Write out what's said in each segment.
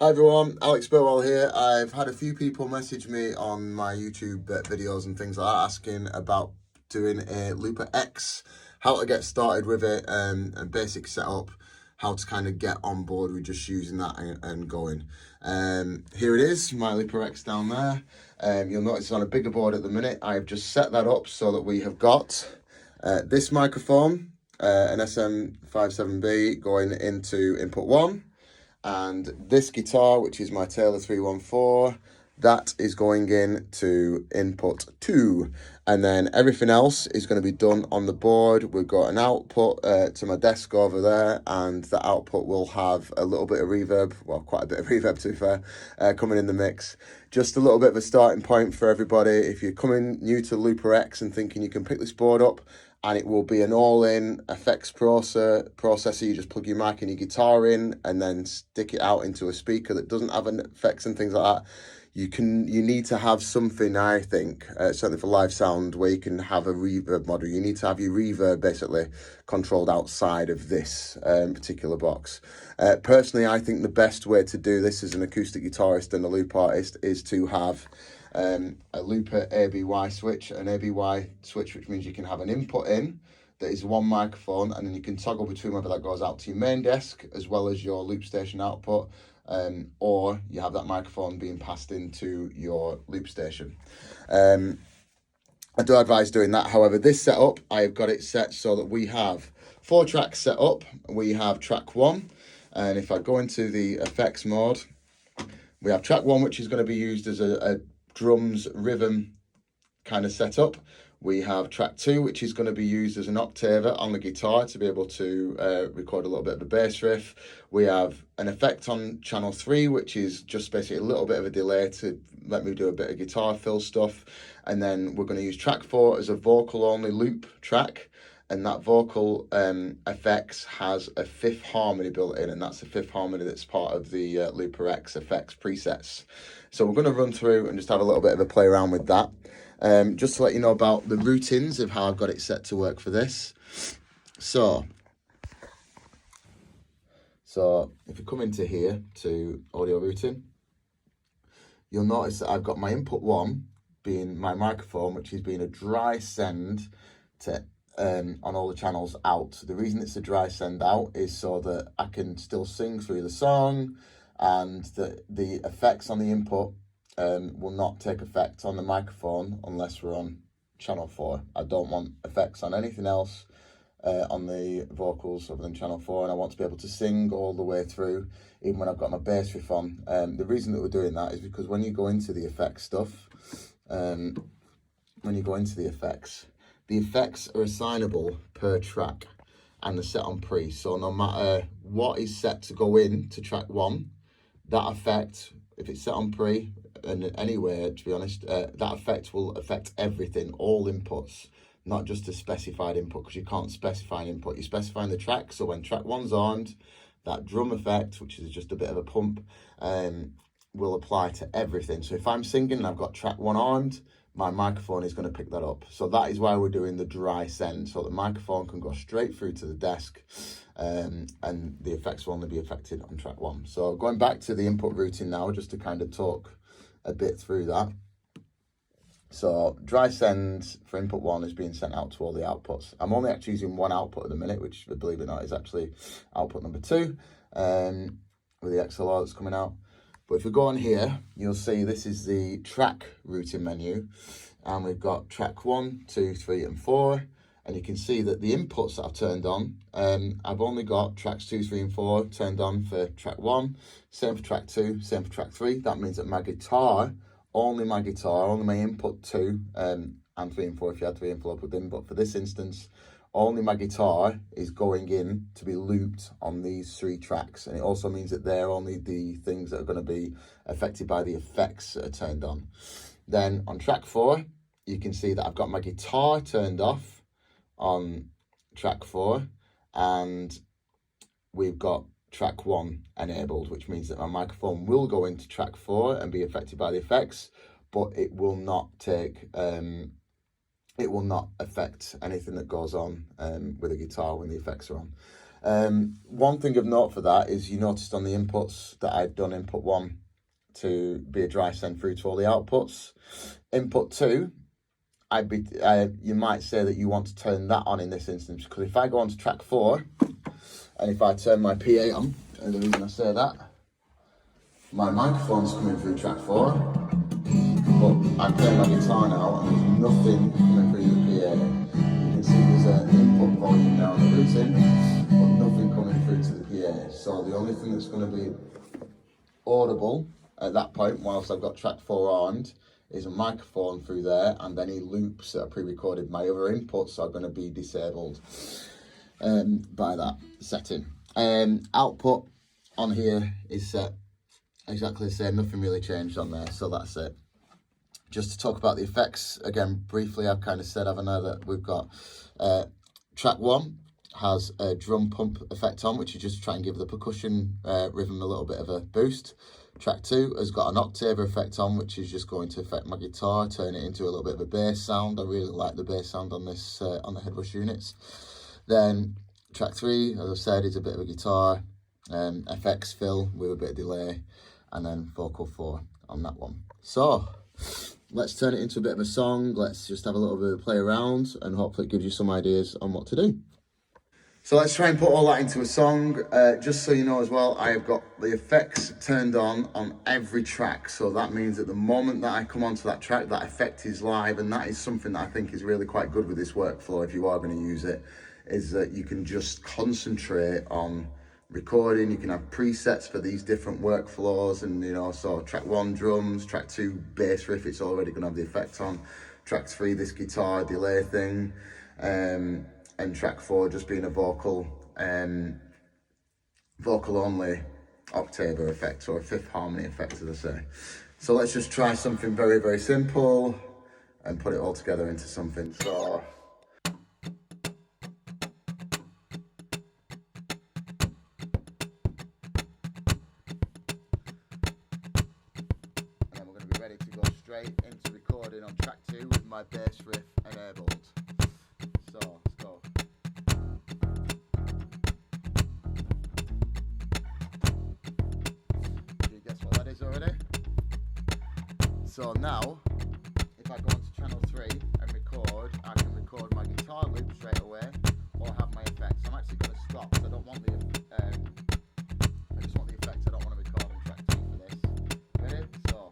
Hi everyone, Alex Burwell here. I've had a few people message me on my YouTube videos and things like that asking about doing a Looper X, how to get started with it, and basic setup, how to kind of get on board with just using that and going. Here it is, my Looper X down there. You'll notice it's on a bigger board at the minute. I've just set that up so that we have got this microphone, an SM57B going into input 1. And this guitar, which is my Taylor 314, that is going in to input 2. And then everything else is going to be done on the board. We've got an output to my desk over there, and the output will have a little bit of reverb, well, quite a bit of reverb to be fair, coming in the mix. Just a little bit of a starting point for everybody. If you're coming new to Looper X and thinking you can pick this board up, and it will be an all-in effects processor. You just plug your mic and your guitar in and then stick it out into a speaker that doesn't have effects and things like that. You need to have something, I think, certainly for live sound, where you can have a reverb model. You need to have your reverb basically controlled outside of this particular box. Personally, I think the best way to do this as an acoustic guitarist and a loop artist is to have a Looper ABY switch, an ABY switch, which means you can have an input in that is one microphone, and then you can toggle between whether that goes out to your main desk as well as your loop station output, or you have that microphone being passed into your loop station. I do advise doing that. However, this setup, I've got it set so that we have 4 tracks set up. We have track 1, and if I go into the effects mode, we have track 1, which is going to be used as a drums rhythm kind of setup. We have track 2, which is going to be used as an octaver on the guitar to be able to record a little bit of a bass riff. We have an effect on channel 3, which is just basically a little bit of a delay to let me do a bit of guitar fill stuff. And then we're going to use track 4 as a vocal only loop track. And that vocal effects has a 5th harmony built in, and that's the 5th harmony that's part of the Looper X effects presets. So we're going to run through and just have a little bit of a play around with that. Just to let you know about the routines of how I've got it set to work for this. So if you come into here to audio routing, you'll notice that I've got my input 1 being my microphone, which is being a dry send to on all the channels out. The reason it's a dry send out is so that I can still sing through the song, and the effects on the input will not take effect on the microphone unless we're on channel 4. I don't want effects on anything else on the vocals other than channel 4, and I want to be able to sing all the way through, even when I've got my bass riff on. The reason that we're doing that is because when you go into the effects stuff, the effects are assignable per track and they're set on pre. So no matter what is set to go in to track 1, that effect, if it's set on pre, and anywhere to be honest, that effect will affect everything, all inputs, not just a specified input, because you can't specify an input. You're specifying the track, so when track 1's armed, that drum effect, which is just a bit of a pump, will apply to everything. So if I'm singing and I've got track 1 armed, my microphone is going to pick that up. So that is why we're doing the dry send, so the microphone can go straight through to the desk, and the effects will only be affected on track 1. So going back to the input routing now, just to kind of talk a bit through that. So dry send for input 1 is being sent out to all the outputs. I'm only actually using one output at the minute, which, believe it or not, is actually output number 2, with the XLR that's coming out. But if we go on here, you'll see this is the track routing menu, and we've got track 1, 2, 3, and 4. And you can see that the inputs that I've turned on, I've only got tracks 2, 3, and 4 turned on for track 1. Same for track 2, same for track 3. That means that my guitar, only my input 2, and 3 and 4 if you had 3 and 4 plugged in. But for this instance, only my guitar is going in to be looped on these 3 tracks. And it also means that they're only the things that are going to be affected by the effects that are turned on. Then on track 4, you can see that I've got my guitar turned off on track 4, and we've got track 1 enabled, which means that my microphone will go into track 4 and be affected by the effects, but it will not take it will not affect anything that goes on with the guitar when the effects are on. One thing of note for that is you noticed on the inputs that I'd done input 1 to be a dry send through to all the outputs. Input 2, you might say that you want to turn that on in this instance, because if I go on to track 4 and if I turn my PA on, and the reason I say that, my microphone's coming through track 4, but I'm playing my guitar now and there's nothing coming through the PA. You can see there's an input volume now on the routing, but nothing coming through to the PA. So the only thing that's going to be audible at that point, whilst I've got track 4 on, is a microphone through there, and any loops that are pre-recorded. My other inputs are going to be disabled by that setting. Output on here is set exactly the same, nothing really changed on there, so that's it. Just to talk about the effects again briefly, I've kind of said, haven't I, that we've got track 1 has a drum pump effect on, which is just to try and give the percussion rhythm a little bit of a boost. Track 2 has got an octave effect on, which is just going to affect my guitar, turn it into a little bit of a bass sound. I really like the bass sound on this on the headrush units. Then track 3, as I said, is a bit of a guitar FX fill with a bit of delay, and then vocal 4 on that one. So let's turn it into a bit of a song. Let's just have a little bit of a play around, and hopefully it gives you some ideas on what to do. So let's try and put all that into a song. Just so you know as well, I have got the effects turned on every track. So that means at the moment that I come onto that track, that effect is live, and that is something that I think is really quite good with this workflow if you are going to use it, is that you can just concentrate on recording. You can have presets for these different workflows, and so track 1 drums, track 2 bass riff, it's already going to have the effect on. Track 3 this guitar delay thing, and track 4 just being a vocal only octave effect, or a fifth harmony effect, as I say. So let's just try something very, very simple and put it all together into something. So and then we're going to be ready to go straight into recording on track 2 with my bass riff enabled. So let's go. Do you guess what that is already? So now, if I go onto channel 3 and record, I can record my guitar loop straight away, or have my effects. I'm actually going to stop because I don't want the I just want the effects. I don't want to record on track 2 for this. Ready? So.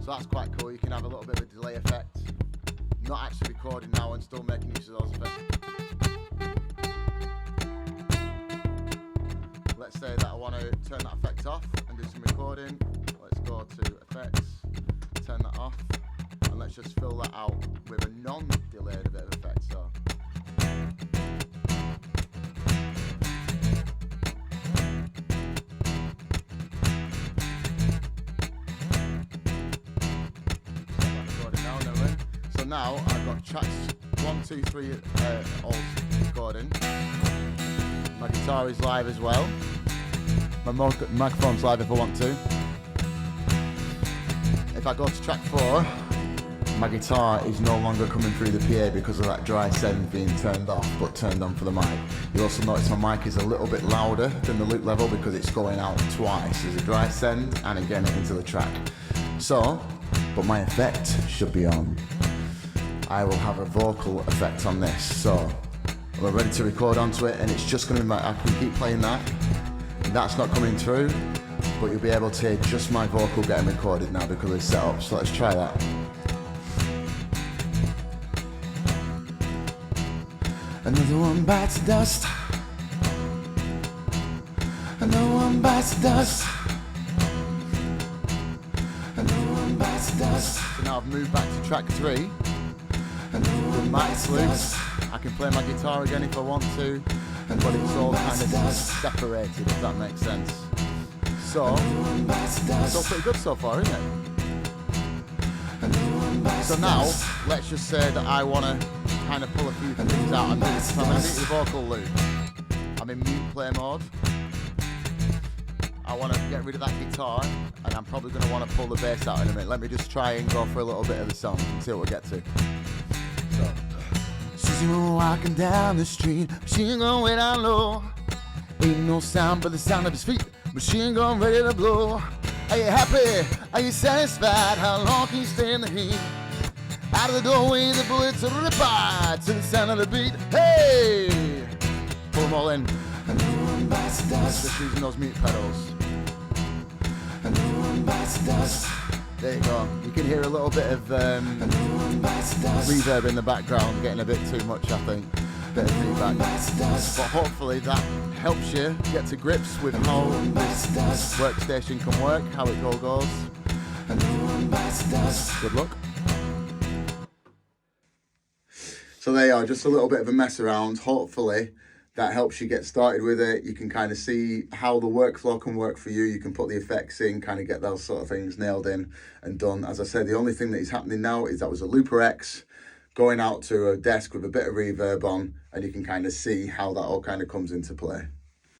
So that's quite cool. You can have a little bit of a delay effect. Not actually recording now and still making use of those effects. Let's say that I want to turn that effect off and do some recording. Let's go to effects, turn that off, and let's just fill that out with a non-delayed bit of effect. So. So now I've got tracks 1, 2, 3 all recording. My guitar is live as well. My microphone's live if I want to. If I go to track 4, my guitar is no longer coming through the PA because of that dry send being turned off but turned on for the mic. You'll also notice my mic is a little bit louder than the loop level because it's going out twice. There's a dry send and again into the track. So, but my effect should be on. I will have a vocal effect on this. So we're ready to record onto it, and it's just going to be I can keep playing that. That's not coming through, but you'll be able to hear just my vocal getting recorded now because it's set up. So let's try that. Another one bites the dust. Another one bites the dust. Another one bites the dust. So now I've moved back to track 3. The mic's loose. I can play my guitar again if I want to, but it's all kind of separated, if that makes sense. So, it's all pretty good so far, isn't it? So now, let's just say that I want to kind of pull a few things out. I'm in the vocal loop. I'm in mute play mode. I want to get rid of that guitar, and I'm probably going to want to pull the bass out in a minute. Let me just try and go for a little bit of the song and see what we get to. So, she's walking down the street, machine gun way down low. Ain't no sound but the sound of his feet, machine gun ready to blow. Are you happy? Are you satisfied? How long can you stay in the heat? Out of the doorway, the bullets rip by to the sound of the beat. Hey! Pull them all in. Just using those mute pedals. There you go. You can hear a little bit of reverb in the background, getting a bit too much, I think. Bit of feedback. But hopefully that helps you get to grips with how this workstation can work, how it all goes. Good luck. So there you are, just a little bit of a mess around. Hopefully that helps you get started with it. You can kind of see how the workflow can work for you. You can put the effects in, kind of get those sort of things nailed in and done. As I said, the only thing that is happening now is that was a Looper X going out to a desk with a bit of reverb on, and you can kind of see how that all kind of comes into play.